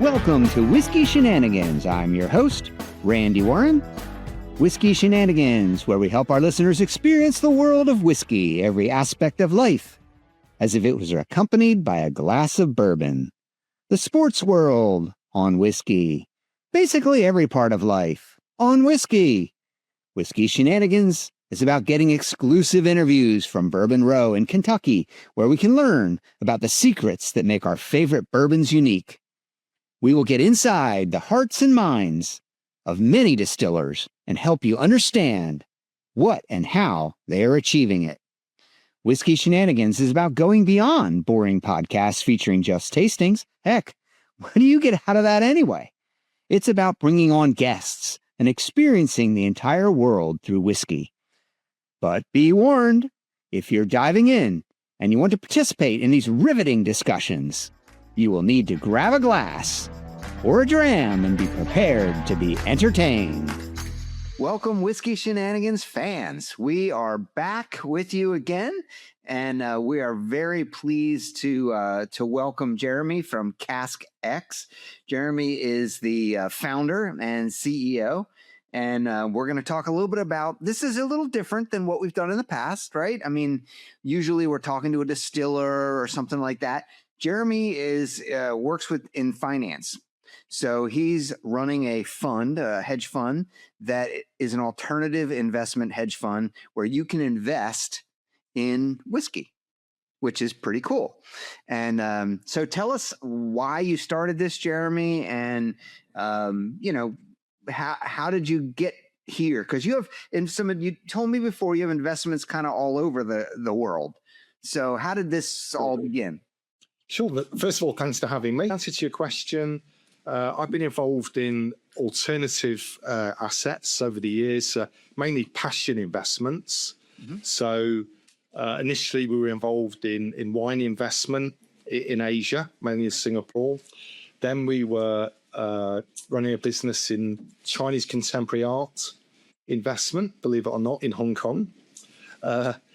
Welcome to Whiskey Shenanigans. I'm your host, Randy Warren. Whiskey Shenanigans, where we help our listeners experience the world of whiskey, every aspect of life, as if it was accompanied by a glass of bourbon. The sports world on whiskey. Basically every part of life on whiskey. Whiskey Shenanigans is about getting exclusive interviews from Bourbon Row in Kentucky, where we can learn about the secrets that make our favorite bourbons unique. We will get inside the hearts and minds of many distillers and help you understand what and how they are achieving it. Whiskey Shenanigans is about going beyond boring podcasts featuring just tastings. Heck, what do you get out of that anyway? It's about bringing on guests and experiencing the entire world through whiskey. But be warned, if you're diving in and you want to participate in these riveting discussions, you will need to grab a glass or a dram and be prepared to be entertained. Welcome, Whiskey Shenanigans fans. We are back with you again, and we are very pleased to welcome Jeremy from CaskX. Jeremy is the founder and CEO, and we're going to talk a little bit about, this is a little different than what we've done in the past, right? I mean, usually we're talking to a distiller or something like that. Jeremy works in finance. So he's running a fund, a hedge fund, that is an alternative investment hedge fund where you can invest in whiskey, which is pretty cool. And so tell us why you started this, Jeremy, and how did you get here? Because you told me before, you have investments kind of all over the world. So how did this all begin? Sure. First of all, thanks for having me. Answer to your question, I've been involved in alternative assets over the years, mainly passion investments. Mm-hmm. So initially we were involved in wine investment in Asia, mainly in Singapore. Then we were running a business in Chinese contemporary art investment, believe it or not, in Hong Kong.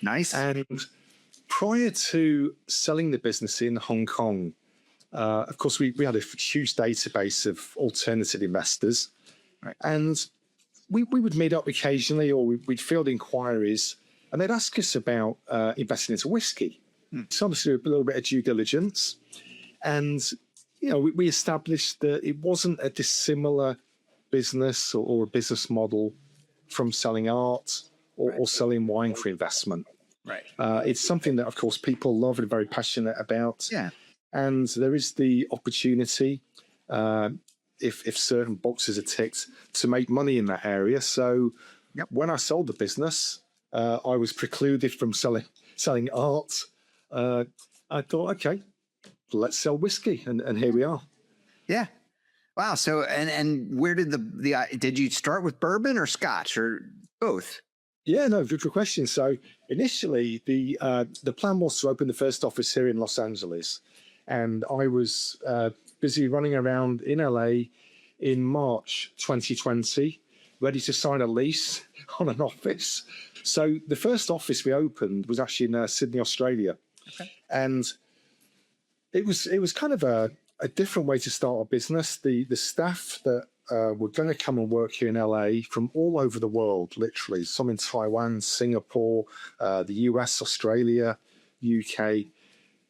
Nice. And prior to selling the business in Hong Kong, of course, we had a huge database of alternative investors. Right. And we would meet up occasionally, or we'd field inquiries, and they'd ask us about investing into whiskey. So obviously a little bit of due diligence. And, we established that it wasn't a dissimilar business or a business model from selling art or selling wine for investment. Right. It's something that, of course, people love and are very passionate about. Yeah. And there is the opportunity, if certain boxes are ticked, to make money in that area. So when I sold the business, I was precluded from selling art. I thought, okay, let's sell whiskey. And here we are. Yeah. Wow. So, and where did did you start with bourbon or scotch or both? Yeah, no, good question. So initially, the plan was to open the first office here in Los Angeles. And I was busy running around in LA in March 2020, ready to sign a lease on an office. So the first office we opened was actually in Sydney, Australia. Okay. And it was kind of a different way to start a business. The staff that were going to come and work here in LA from all over the world, literally, some in Taiwan, Singapore, the US, Australia, UK,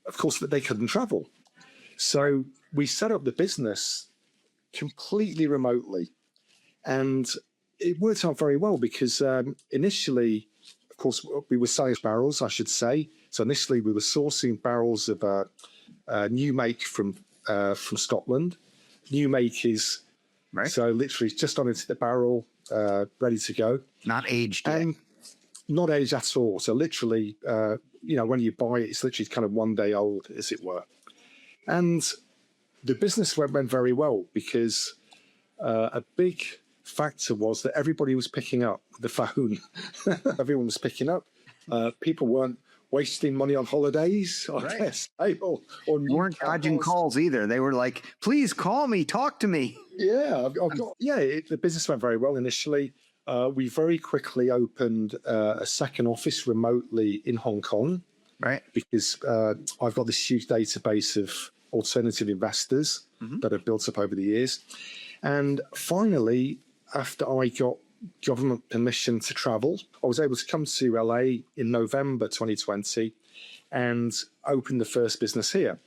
of course, that they couldn't travel. So we set up the business completely remotely. And it worked out very well because initially, of course, we were selling barrels, I should say. So initially we were sourcing barrels of new make from Scotland. New make is, right. So literally just on into the barrel, ready to go. Not aged yet. Not aged at all. So literally, when you buy it, it's literally kind of 1 day old, as it were. And the business went very well because a big factor was that everybody was picking up the phone. Everyone was picking up. People weren't wasting money on holidays, I guess. They weren't dodging calls either. They were like, please call me, talk to me. Yeah, the business went very well initially. We very quickly opened a second office remotely in Hong Kong. Right. Because I've got this huge database of alternative investors. that have built up over the years. And finally, after I got government permission to travel, I was able to come to LA in November 2020 and open the first business here.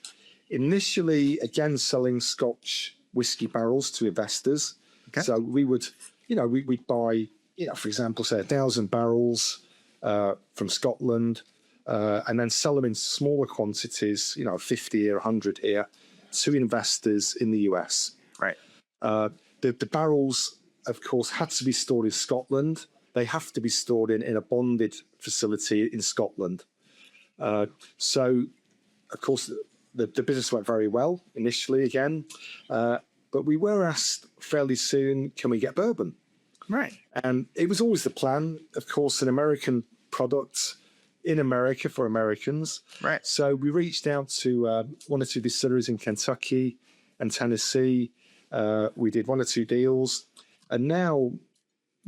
Initially, again, selling Scotch whiskey barrels to investors. Okay. So we would, we'd buy, for example, say 1,000 barrels from Scotland, and then sell them in smaller quantities, 50 or 100 here, to investors in the US. Right. The barrels, of course, had to be stored in Scotland. They have to be stored in a bonded facility in Scotland. So, of course, the business went very well initially again, but we were asked fairly soon, can we get bourbon? Right. And it was always the plan, of course, an American product in America for Americans. Right. So we reached out to one or two distilleries in Kentucky and Tennessee. We did one or two deals. And now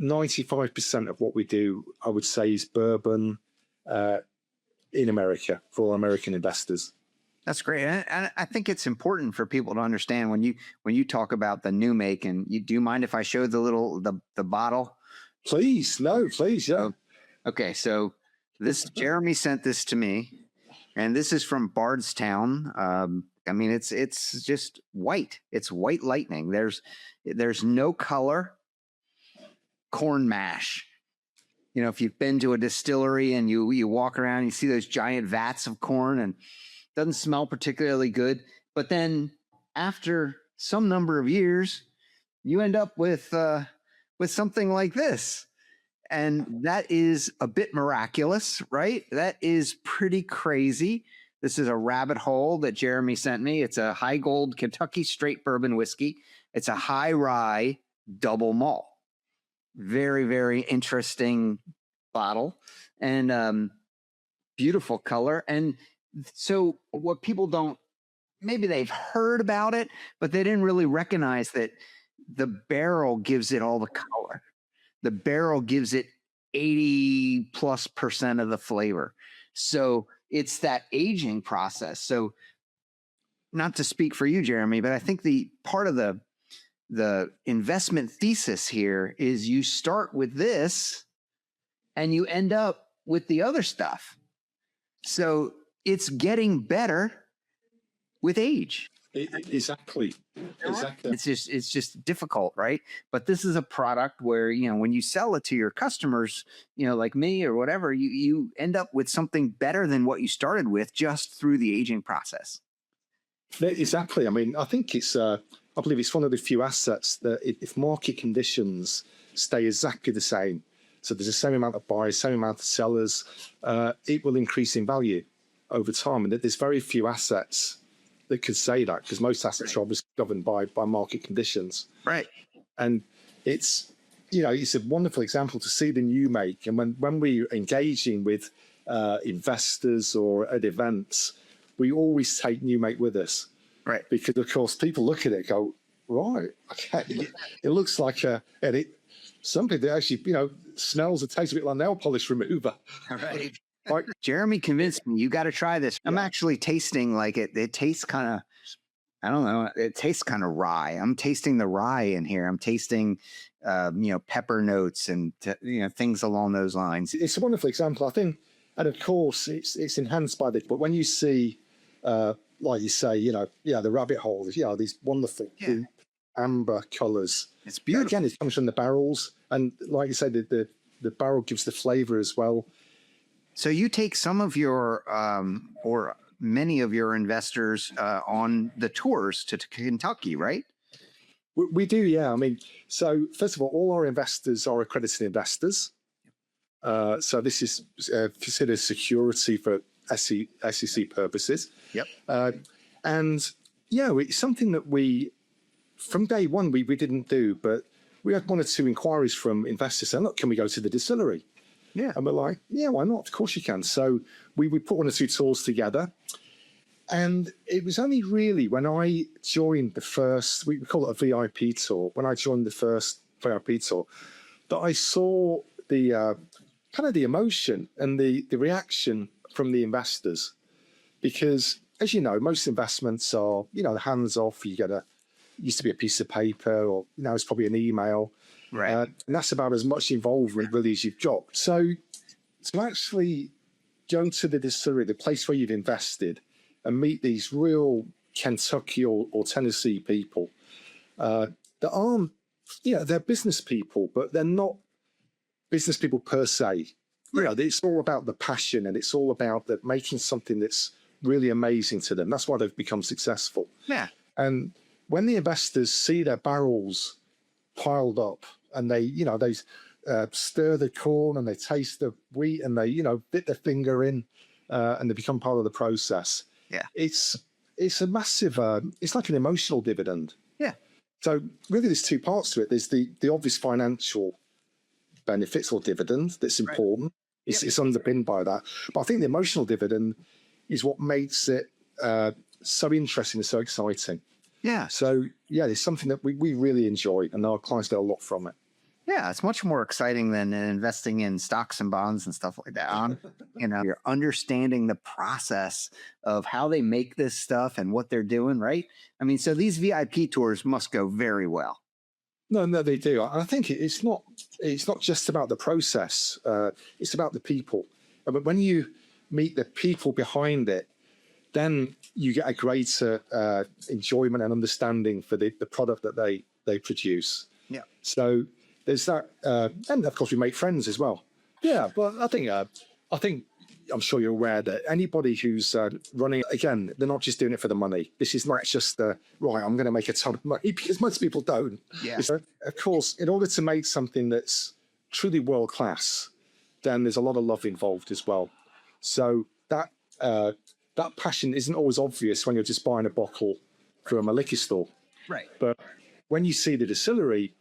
95% of what we do, I would say, is bourbon in America for American investors. That's great. And I think it's important for people to understand when you talk about the new make, and do you mind if I show the bottle? Please. No, please. Yeah. Okay. So Jeremy sent this to me, and this is from Bardstown. I mean, it's just white. It's white lightning. There's no color. Corn mash. If you've been to a distillery and you walk around, you see those giant vats of corn, and it doesn't smell particularly good. But then after some number of years, you end up with something like this. And that is a bit miraculous, right? That is pretty crazy. This is a rabbit hole that Jeremy sent me. It's a high gold Kentucky straight bourbon whiskey. It's a high rye double malt. Very, very interesting bottle, and beautiful color. And so what people maybe they've heard about it, but they didn't really recognize that the barrel gives it all the color. The barrel gives it 80+% of the flavor. So it's that aging process. So not to speak for you, Jeremy, but I think the part of the investment thesis here is you start with this and you end up with the other stuff. So it's getting better with age. Exactly. It's just difficult, right? But this is a product where, when you sell it to your customers, like me or whatever, you end up with something better than what you started with just through the aging process. Exactly. I mean, I think I believe it's one of the few assets that if market conditions stay exactly the same, so there's the same amount of buyers, same amount of sellers, it will increase in value over time. And there's very few assets that could say that, because most assets are obviously governed by market conditions. Right. And it's a wonderful example to see the new make. And when we're engaging with investors or at events, we always take new make with us. Right. Because, of course, people look at it and go, right, okay, it looks like something that actually, smells and tastes a bit like nail polish remover. Right. Like, Jeremy convinced me, you got to try this. I'm actually tasting like it tastes kind of, I don't know, it tastes kind of rye. I'm tasting the rye in here. I'm tasting, pepper notes and, things along those lines. It's a wonderful example, I think. And of course, it's enhanced by this. But when you see, like you say, the rabbit holes, these wonderful amber colors. It's beautiful. Again, it comes from the barrels. And like you said, the barrel gives the flavor as well. So you take some of your, or many of your investors on the tours to Kentucky, right? We do, yeah. I mean, so first of all our investors are accredited investors. So this is considered security for SEC purposes. Yep. And it's something that from day one, we didn't do, but we had one or two inquiries from investors saying, look, can we go to the distillery? Yeah. And we're like, yeah, why not? Of course you can. So we put one or two tours together. And it was only really when I joined the first, we call it a VIP tour, when I joined the first VIP tour, that I saw the kind of the emotion and the reaction from the investors. Because, as you know, most investments are, hands off, you get a used to be a piece of paper, or now it's probably an email. Right. And that's about as much involvement really as you've got. So to actually go to the distillery, the place where you've invested, and meet these real Kentucky or Tennessee people that aren't, they're business people, but they're not business people per se. It's all about the passion, and it's all about making something that's really amazing to them. That's why they've become successful. Yeah. And when the investors see their barrels piled up, and they stir the corn and they taste the wheat, and they dip their finger in, and they become part of the process. Yeah. It's a massive. It's like an emotional dividend. Yeah. So really, there's two parts to it. There's the obvious financial benefits or dividend that's important. Right. It's underpinned by that. But I think the emotional dividend is what makes it so interesting and so exciting. Yeah. So it's something that we really enjoy, and our clients get a lot from it. Yeah, it's much more exciting than investing in stocks and bonds and stuff like that. You're understanding the process of how they make this stuff and what they're doing, right? I mean, so these VIP tours must go very well. No, they do. I think it's not just about the process. It's about the people. But when you meet the people behind it, then you get a greater enjoyment and understanding for the product that they produce. Yeah. So there's that, and of course we make friends as well. Yeah, but I think I'm sure you're aware that anybody who's running, again, they're not just doing it for the money. This is not just right, I'm going to make a ton of money, because most people don't. Yeah. So, of course, in order to make something that's truly world class, then there's a lot of love involved as well. So that passion isn't always obvious when you're just buying a bottle from a liquor store. Right. But when you see the distillery,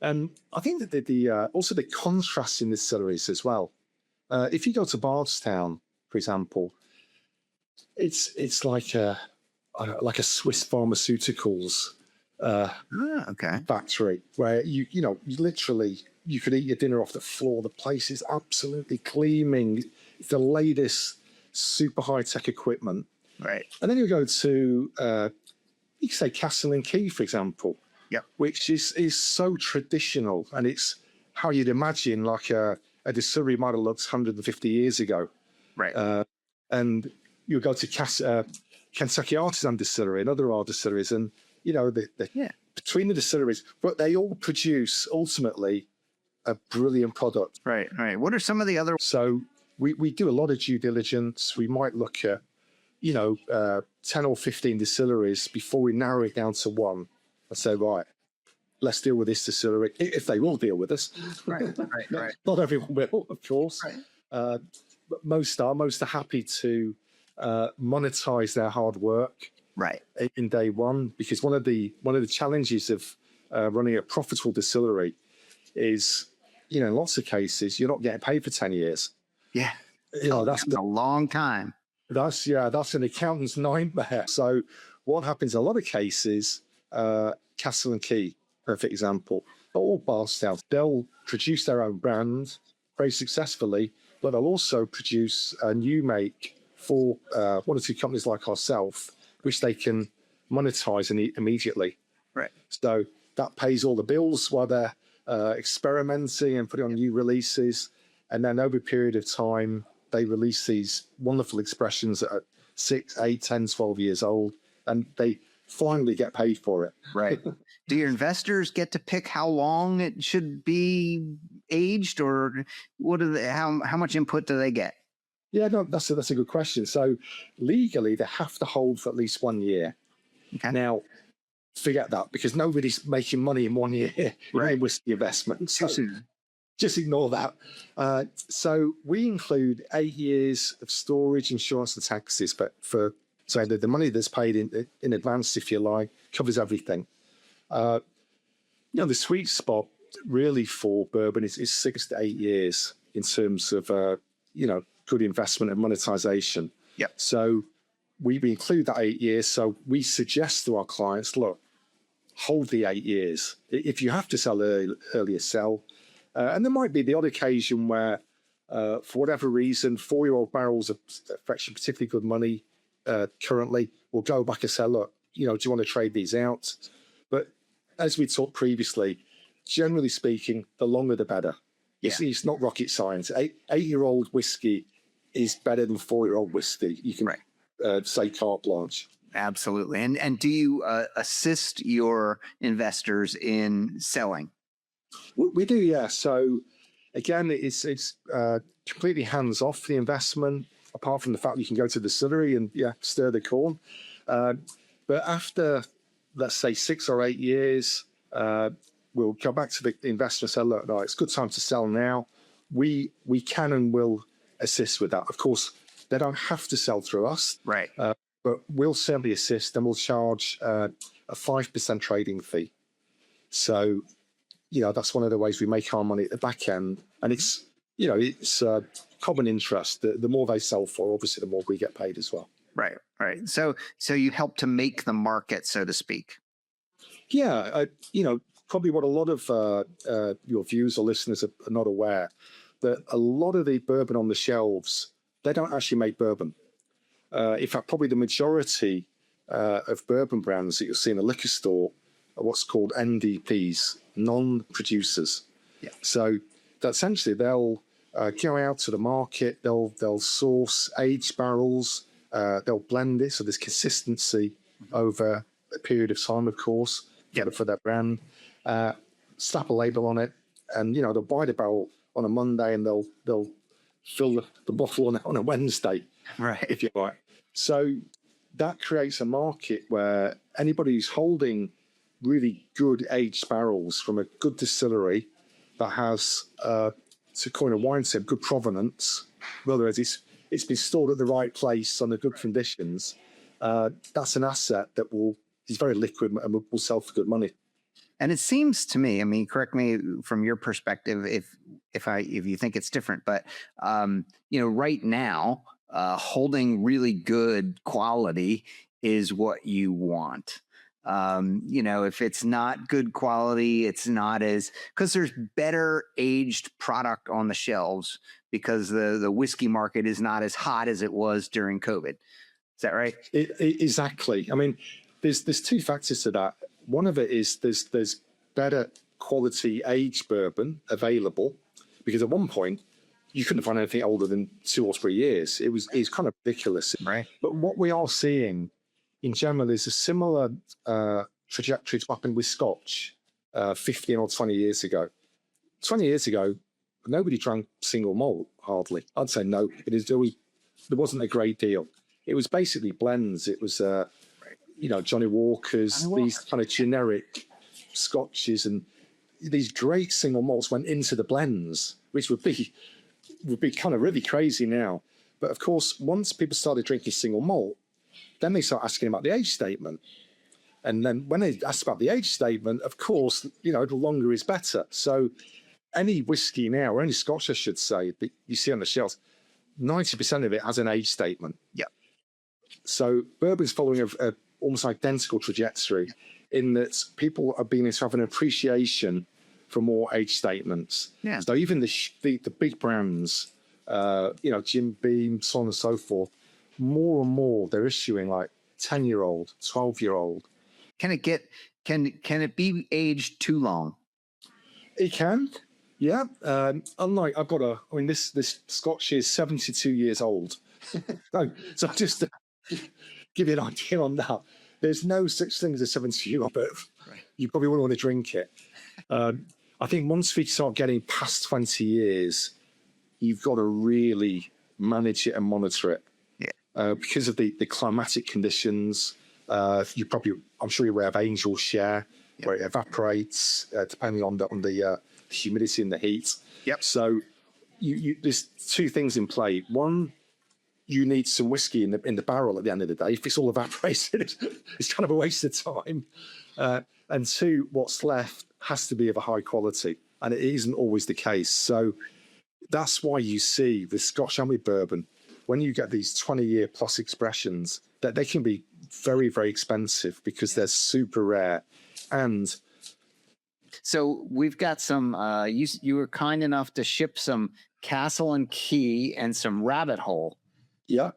and I think that also the contrast in the distilleries as well. If you go to Bardstown, for example, it's like a Swiss pharmaceuticals factory, where you literally you could eat your dinner off the floor. The place is absolutely gleaming. It's the latest super high tech equipment. Right. And then you go to you could say Castle and Key, for example. Yep. Which is so traditional, and it's how you'd imagine like a distillery might have looked 150 years ago. Right. And you go to Kentucky Artisan Distillery and other art distilleries, and between the distilleries, but they all produce ultimately a brilliant product. Right, right. What are some of the other? So we do a lot of due diligence. We might look at 10 or 15 distilleries before we narrow it down to one. I say, right, let's deal with this distillery, if they will deal with us. Right. Not everyone will, of course. Right. But most are happy to monetize their hard work. Right. In day one, because one of the challenges of running a profitable distillery is, in lots of cases, you're not getting paid for 10 years. Yeah. That's a long time. That's an accountant's nightmare. So what happens in a lot of cases, Castle and Key, perfect example, all Bardstown, they'll produce their own brand very successfully, but they'll also produce a new make for one or two companies like ourselves, which they can monetize immediately. Right. So that pays all the bills while they're experimenting and putting on new releases. And then over a period of time, they release these wonderful expressions that are 6, 8, 10, 12 years old, and they finally get paid for it. Right. Do your investors get to pick how long it should be aged, or how much input do they get? Yeah, no, that's a good question. So legally, they have to hold for at least 1 year. Okay. Now, forget that, because nobody's making money in 1 year in whiskey investment. So just ignore that. So we include 8 years of storage, insurance, and taxes, but so the money that's paid in advance, if you like, covers everything. The sweet spot really for bourbon is 6 to 8 years in terms of good investment and monetization. Yeah. So we include that 8 years. So we suggest to our clients, look, hold the 8 years. If you have to sell earlier, sell. And there might be the odd occasion where, for whatever reason, 4-year-old barrels are fetching particularly good money currently. We'll go back and say, look, do you want to trade these out? But as we talked previously, generally speaking, the longer the better. It's not rocket science. 8-year-old whiskey is better than 4-year-old whiskey. You can say carte blanche. Absolutely. And do you assist your investors in selling? We do, yeah. So again, it's completely hands off the investment, apart from the fact you can go to the distillery and stir the corn. But after, let's say, 6 or 8 years, we'll go back to the investor and say, look, no, it's a good time to sell now. We can and will assist with that. Of course, they don't have to sell through us. Right. But we'll certainly assist, and we'll charge a 5% trading fee. So, that's one of the ways we make our money at the back end. And it's common interest. The more they sell for, obviously, the more we get paid as well. Right. So you help to make the market, so to speak. Yeah. Probably what a lot of your viewers or listeners are not aware, that a lot of the bourbon on the shelves, they don't actually make bourbon. In fact, probably the majority of bourbon brands that you'll see in a liquor store are what's called NDPs, non-producers. Yeah. So that essentially they'll go out to the market, they'll source aged barrels, they'll blend it so there's consistency over a period of time, of course, for that brand. Slap a label on it, and they'll buy the barrel on a Monday and they'll fill the bottle on a Wednesday, right? If you like. So that creates a market where anybody who's holding really good aged barrels from a good distillery that has, to coin a wine term, good provenance, whether it's been stored at the right place under good conditions, that's an asset that is very liquid and will sell for good money. And it seems to me, I mean, correct me from your perspective if you think it's different, but right now, holding really good quality is what you want. If it's not good quality, it's not because there's better aged product on the shelves because the whiskey market is not as hot as it was during COVID. Is that right? Exactly. I mean, there's 2 factors to that. One of it is there's better quality aged bourbon available, because at one point you couldn't find anything older than 2 or 3 years. It's kind of ridiculous. Right. But what we are seeing in general is a similar trajectory to what happened with Scotch 15 or 20 years ago. 20 years ago, nobody drank single malt, hardly. I'd say no. There wasn't a great deal. It was basically blends. It was Johnny Walker's, these kind of generic Scotches, and these great single malts went into the blends, which would be kind of really crazy now. But of course, once people started drinking single malt, then they start asking about the age statement. And then when they ask about the age statement, of course, the longer is better. So any whiskey now, or any Scotch, I should say, that you see on the shelves, 90% of it has an age statement. Yeah. So bourbon's following a almost identical trajectory in that people are beginning to have an appreciation for more age statements. Yeah. So even the big brands, Jim Beam, so on and so forth, more and more they're issuing like 10-year-old, 12-year-old. Can it be aged too long? It can, yeah. Unlike this Scotch is 72 years old. so just to give you an idea on that, there's no such thing as a 72-year-old, but you probably wouldn't want to drink it. I think once we start getting past 20 years, you've got to really manage it and monitor it. Yeah. Because of the climatic conditions, I'm sure you're aware of angel share, where it evaporates depending on the humidity and the heat. Yep. So there's 2 things in play. One, you need some whiskey in the barrel at the end of the day. If it's all evaporated, it's kind of a waste of time. And 2, what's left has to be of a high quality, and it isn't always the case. So that's why you see with Scotch and with bourbon, when you get these 20-year plus expressions, that they can be very, very expensive because they're super rare. And so we've got some. You were kind enough to ship some Castle and Key and some Rabbit Hole. Yeah.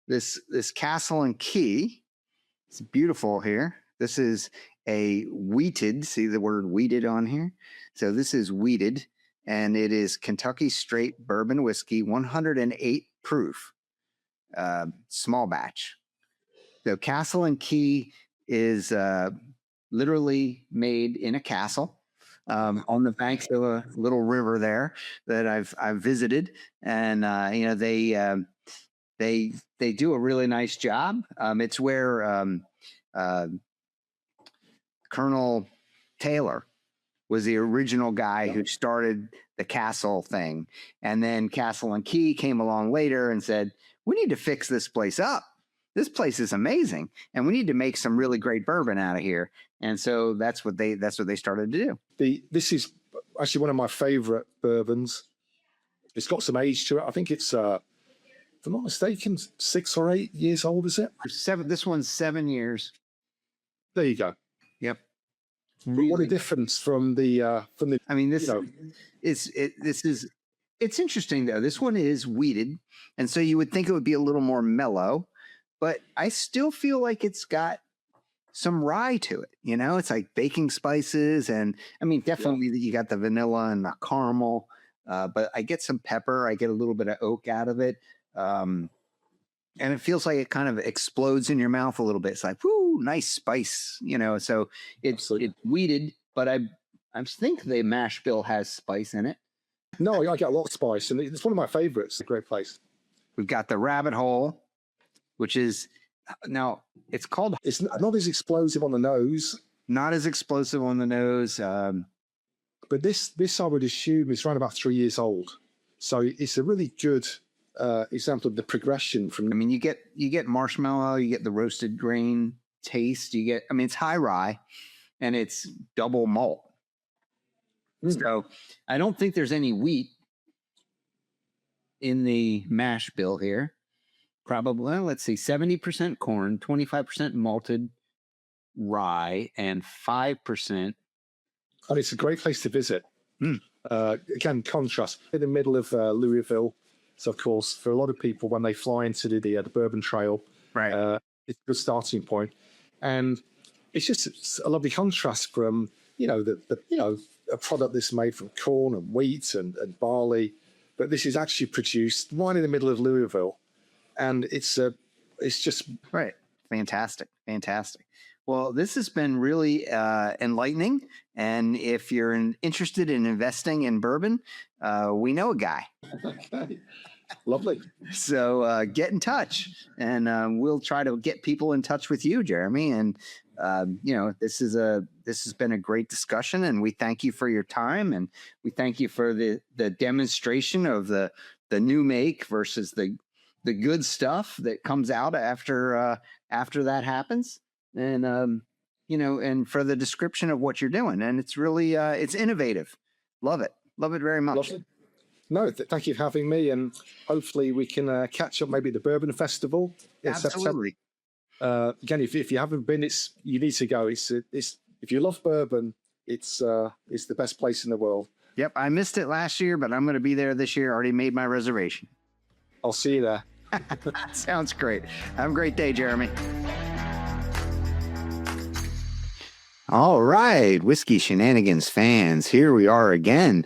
This Castle and Key, it's beautiful here. This is a wheated, see the word wheated on here? So this is wheated, and it is Kentucky straight bourbon whiskey, 108 proof, small batch. So Castle and Key is literally made in a castle on the banks of a little river there that I've visited, and they do a really nice job. It's where Colonel Taylor was the original guy who started the castle thing, and then Castle and Key came along later and said, "We need to fix this place up. This place is amazing, and we need to make some really great bourbon out of here." And so that's what they started to do. This is actually one of my favorite bourbons. It's got some age to it. I think it's, if I'm not mistaken, 6 or 8 years old, is it? This one's 7 years. There you go. Yep. Really? What a difference from the. I mean, this it's interesting though. This one is wheated, and so you would think it would be a little more mellow, but I still feel like it's got some rye to it. It's like baking spices, and I mean, definitely you got the vanilla and the caramel, but I get some pepper. I get a little bit of oak out of it. And it feels like it kind of explodes in your mouth a little bit. It's like, whoo, nice spice, so it's wheated, but I think the mash bill has spice in it. No, I get a lot of spice, and it's one of my favorites. A great place. We've got the Rabbit Hole, which is, now it's called. It's not as explosive on the nose. Not as explosive on the nose. But this I would assume is around about 3 years old. So it's a really good example of the progression from. I mean, you get marshmallow, you get the roasted grain taste. It's high rye, and it's double malt. So I don't think there's any wheat in the mash bill here. Probably, let's see, 70% corn, 25% malted rye, and 5%. And it's a great place to visit. Again, contrast in the middle of Louisville. So, of course, for a lot of people, when they fly into the Bourbon Trail, right, it's a good starting point. And it's a lovely contrast from a product that's made from corn and wheat and barley, but this is actually produced right in the middle of Louisville, and it's just right. Fantastic. Well, this has been really enlightening, and if you're interested in investing in bourbon, we know a guy. Okay. Lovely. So get in touch, and we'll try to get people in touch with you, Jeremy. And this has been a great discussion, and we thank you for your time, and we thank you for the demonstration of the new make versus the good stuff that comes out after that happens, and and for the description of what you're doing. And it's really it's innovative. Love it very much. Lovely. No, thank you for having me, and hopefully we can catch up maybe at the Bourbon Festival in Absolutely. September. Again, if you haven't been, you need to go. It's if you love bourbon, it's the best place in the world. Yep, I missed it last year, but I'm going to be there this year. Already made my reservation. I'll see you there. Sounds great. Have a great day, Jeremy. All right, Whiskey Shenanigans fans, here we are again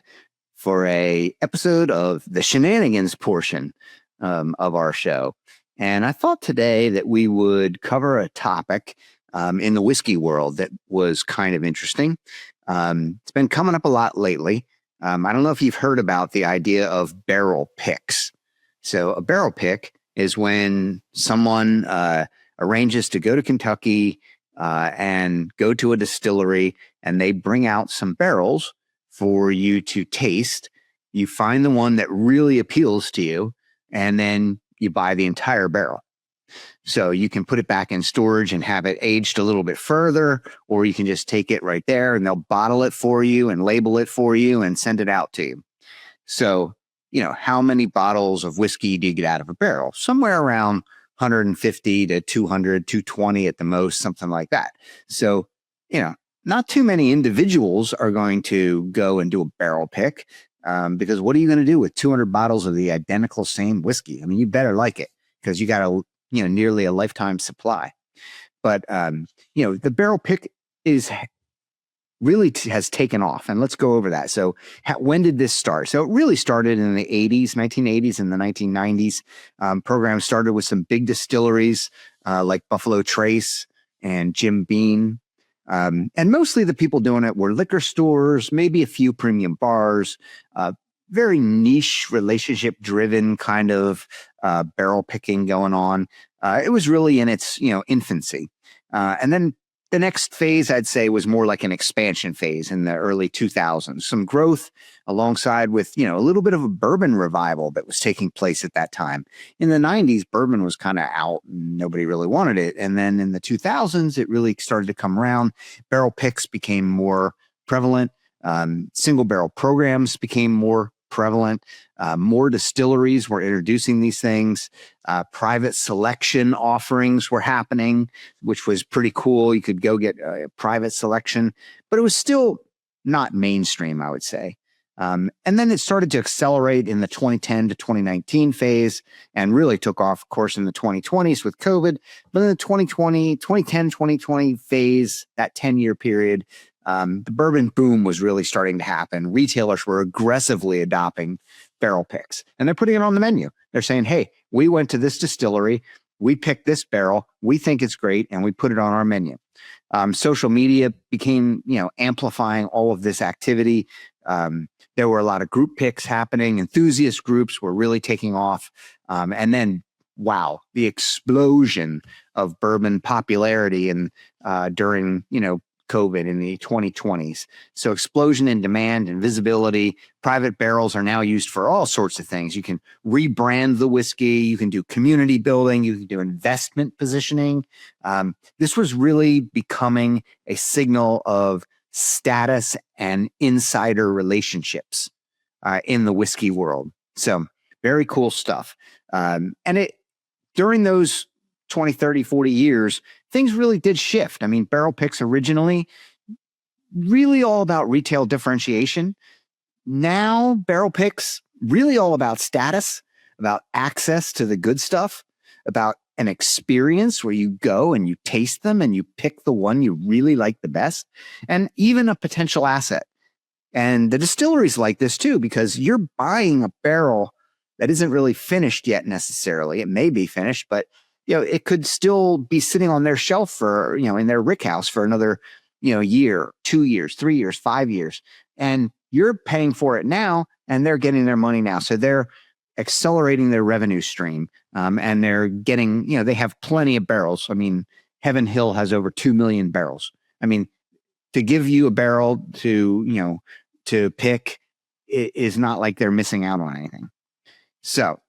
for a episode of the shenanigans portion of our show. And I thought today that we would cover a topic in the whiskey world that was kind of interesting. It's been coming up a lot lately. I don't know if you've heard about the idea of barrel picks. So a barrel pick is when someone arranges to go to Kentucky and go to a distillery, and they bring out some barrels for you to taste. You find the one that really appeals to you, and then you buy the entire barrel. So you can put it back in storage and have it aged a little bit further, or you can just take it right there and they'll bottle it for you and label it for you and send it out to you. So, how many bottles of whiskey do you get out of a barrel? Somewhere around 150 to 200, 220 at the most, something like that. So, not too many individuals are going to go and do a barrel pick because what are you going to do with 200 bottles of the identical same whiskey? I mean, you better like it because you got nearly a lifetime supply. But, the barrel pick is really has taken off. And let's go over that. So when did this start? So it really started in the 80s, 1980s and the 1990s. Programs started with some big distilleries like Buffalo Trace and Jim Beam. And mostly the people doing it were liquor stores, maybe a few premium bars, very niche relationship driven kind of barrel picking going on. It was really in its infancy. And then the next phase, I'd say, was more like an expansion phase in the early 2000s. Some growth alongside with, a little bit of a bourbon revival that was taking place at that time. In the 90s, bourbon was kind of out and nobody really wanted it. And then in the 2000s, it really started to come around. Barrel picks became more prevalent. Single barrel programs became more prevalent. More distilleries were introducing these things. Private selection offerings were happening, which was pretty cool. You could go get a private selection, but it was still not mainstream, I would say. And then it started to accelerate in the 2010 to 2019 phase and really took off, of course, in the 2020s with COVID. But in the 2010, 2020 phase, that 10-year period, the bourbon boom was really starting to happen. Retailers were aggressively adopting barrel picks, and they're putting it on the menu. They're saying, hey, we went to this distillery, we picked this barrel, we think it's great, and we put it on our menu. Social media became, amplifying all of this activity. There were a lot of group picks happening. Enthusiast groups were really taking off. And then, wow, the explosion of bourbon popularity and during, COVID in the 2020s. So explosion in demand and visibility. Private barrels are now used for all sorts of things. You can rebrand the whiskey. You can do community building. You can do investment positioning. This was really becoming a signal of status and insider relationships in the whiskey world. So very cool stuff. And during those 20, 30, 40 years, things really did shift. I mean, barrel picks originally really all about retail differentiation. Now, barrel picks really all about status, about access to the good stuff, about an experience where you go and you taste them and you pick the one you really like the best, and even a potential asset. And the distilleries like this too, because you're buying a barrel that isn't really finished yet necessarily. It may be finished, but it could still be sitting on their shelf for, in their rick house for another, year, 2 years, 3 years, 5 years. And you're paying for it now and they're getting their money now. So they're accelerating their revenue stream. And they're getting, they have plenty of barrels. I mean, Heaven Hill has over 2 million barrels. I mean, to give you a barrel to pick is not like they're missing out on anything. So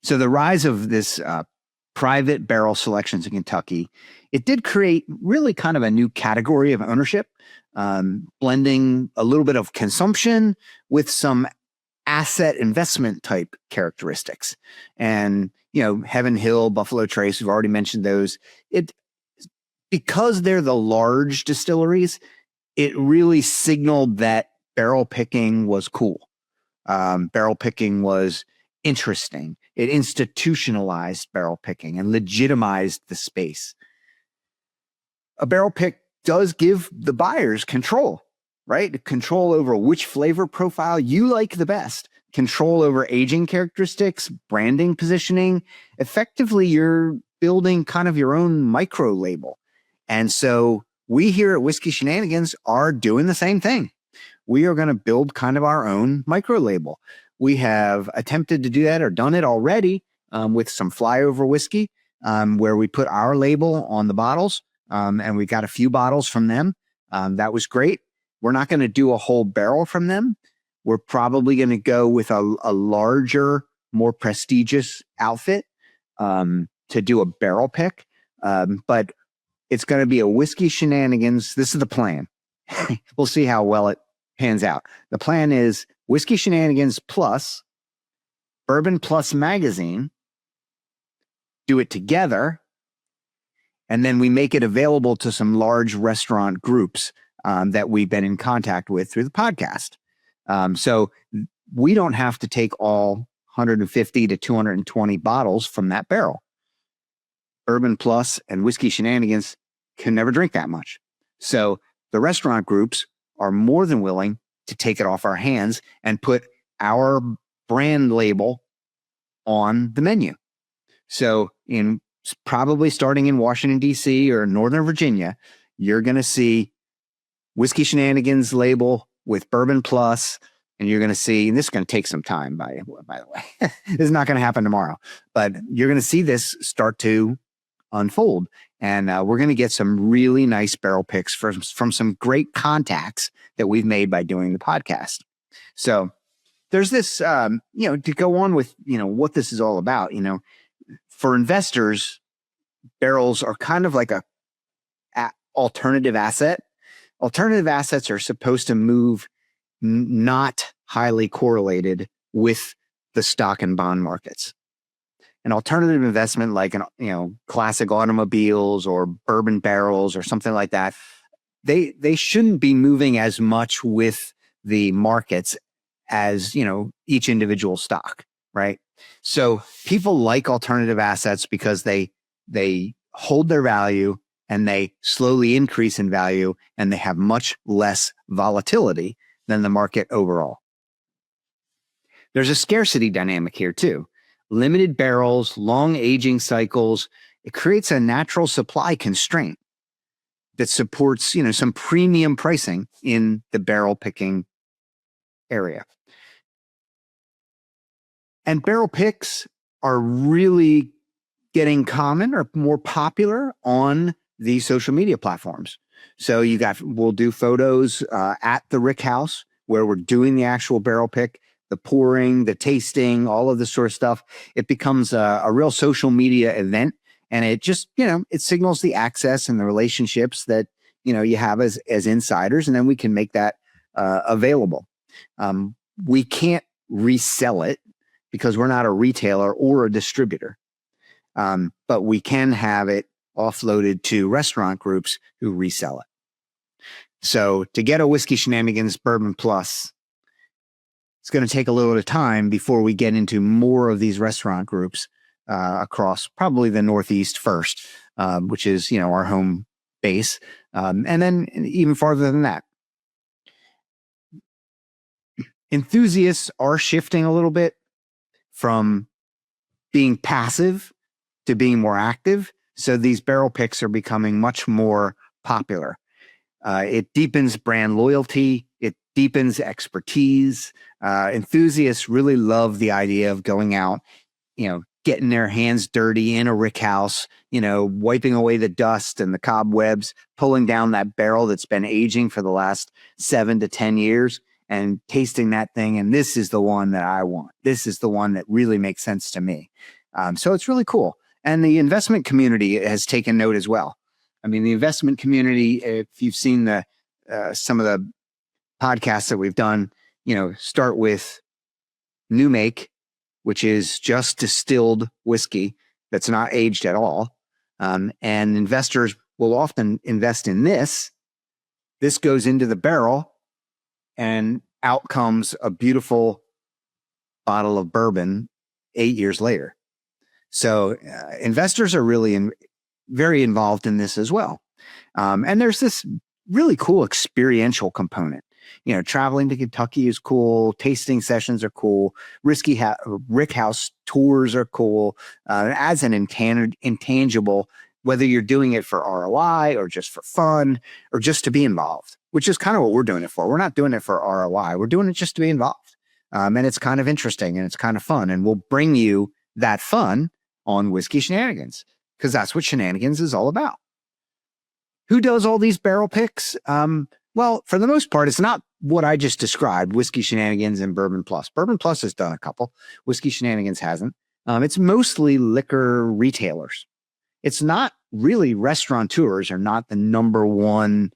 the rise of this private barrel selections in Kentucky, it did create really kind of a new category of ownership, blending a little bit of consumption with some asset investment type characteristics. And, Heaven Hill, Buffalo Trace, we've already mentioned those. Because they're the large distilleries, it really signaled that barrel picking was cool. Barrel picking was interesting. It institutionalized barrel picking and legitimized the space. A barrel pick does give the buyers control, right? Control over which flavor profile you like the best, control over aging characteristics, branding, positioning. Effectively, you're building kind of your own micro label. And so we here at Whiskey Shenanigans are doing the same thing. We are going to build kind of our own micro label. We have attempted to do that or done it already with some flyover whiskey where we put our label on the bottles and we got a few bottles from them. That was great. We're not going to do a whole barrel from them. We're probably going to go with a larger, more prestigious outfit to do a barrel pick. But it's going to be a Whiskey Shenanigans. This is the plan. We'll see how well it pans out. The plan is Whiskey Shenanigans plus Bourbon Plus Magazine, do it together, and then we make it available to some large restaurant groups that we've been in contact with through the podcast. So we don't have to take all 150 to 220 bottles from that barrel. Bourbon Plus and Whiskey Shenanigans can never drink that much. So the restaurant groups are more than willing to take it off our hands and put our brand label on the menu. So probably starting in Washington, D.C. or Northern Virginia, you're going to see Whiskey Shenanigans label with Bourbon Plus, and you're going to see, and this is going to take some time, by the way. This is not going to happen tomorrow, but you're going to see this start to unfold. And we're going to get some really nice barrel picks from some great contacts that we've made by doing the podcast. So there's this, to go on with, what this is all about, for investors, barrels are kind of like a alternative asset. Alternative assets are supposed to move not highly correlated with the stock and bond markets. An alternative investment like classic automobiles or bourbon barrels or something like that, they shouldn't be moving as much with the markets as each individual stock, right? So people like alternative assets because they hold their value and they slowly increase in value, and they have much less volatility than the market overall. There's a scarcity dynamic here too. Limited barrels, long aging cycles, it creates a natural supply constraint that supports, some premium pricing in the barrel picking area. And barrel picks are really getting common or more popular on these social media platforms. So we'll do photos at the Rick House where we're doing the actual barrel pick, the pouring, the tasting, all of this sort of stuff. It becomes a real social media event, and it just, it signals the access and the relationships that, you have as insiders, and then we can make that available. We can't resell it because we're not a retailer or a distributor. But we can have it offloaded to restaurant groups who resell it. So to get a Whiskey Shenanigans Bourbon Plus, it's going to take a little bit of time before we get into more of these restaurant groups across probably the Northeast first, which is, our home base. And then even farther than that. Enthusiasts are shifting a little bit from being passive to being more active. So these barrel picks are becoming much more popular. It deepens brand loyalty. It deepens expertise. Enthusiasts really love the idea of going out, getting their hands dirty in a rick house, wiping away the dust and the cobwebs, pulling down that barrel that's been aging for the last 7 to 10 years and tasting that thing. And this is the one that I want. This is the one that really makes sense to me. So it's really cool. And the investment community has taken note as well. I mean, the investment community, if you've seen some of the podcasts that we've done, start with New Make, which is just distilled whiskey that's not aged at all. And investors will often invest in this. This goes into the barrel, and out comes a beautiful bottle of bourbon 8 years later. So investors are really very involved in this as well. And there's this really cool experiential component. Traveling to Kentucky is cool. Tasting sessions are cool. Rick House tours are cool. As an intangible, whether you're doing it for ROI or just for fun or just to be involved, which is kind of what we're doing it for. We're not doing it for ROI. We're doing it just to be involved. And it's kind of interesting and it's kind of fun. And we'll bring you that fun on Whiskey Shenanigans, because that's what Shenanigans is all about. Who does all these barrel picks? Well, for the most part, it's not what I just described, Whiskey Shenanigans and Bourbon Plus. Bourbon Plus has done a couple. Whiskey Shenanigans hasn't. It's mostly liquor retailers. It's not really restaurateurs are not the number one,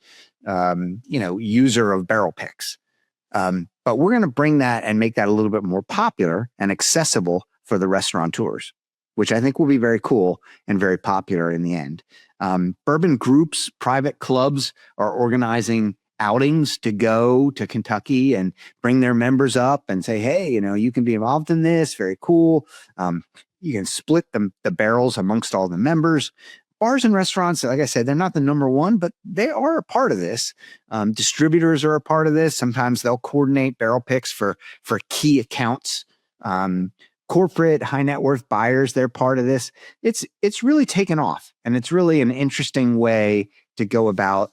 user of barrel picks. But we're going to bring that and make that a little bit more popular and accessible for the restaurateurs, which I think will be very cool and very popular in the end. Bourbon groups, private clubs are organizing outings to go to Kentucky and bring their members up and say, hey, you can be involved in this. Very cool. You can split the barrels amongst all the members. bars and restaurants, like I said, they're not the number one, but they are a part of this. Distributors are a part of this. Sometimes they'll coordinate barrel picks for key accounts. Corporate high net worth buyers, they're part of this. It's really taken off, and it's really an interesting way to go about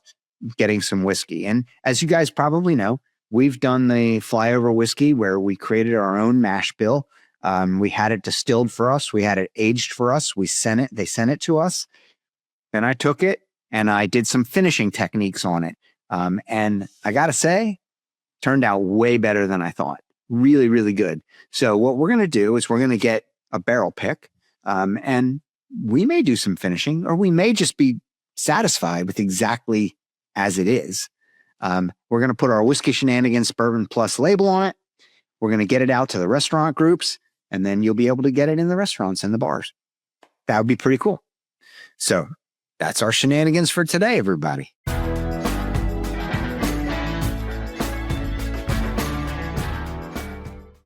getting some whiskey. And as you guys probably know, we've done the flyover whiskey where we created our own mash bill. We had it distilled for us. We had it aged for us. They sent it to us. Then I took it and I did some finishing techniques on it. And I got to say, turned out way better than I thought. Really, really good. So what we're going to do is we're going to get a barrel pick, and we may do some finishing, or we may just be satisfied with exactly as it is. We're going to put our Whiskey Shenanigans Bourbon Plus label on it. We're going to get it out to the restaurant groups, and then you'll be able to get it in the restaurants and the bars. That would be pretty cool. So that's our shenanigans for today, everybody.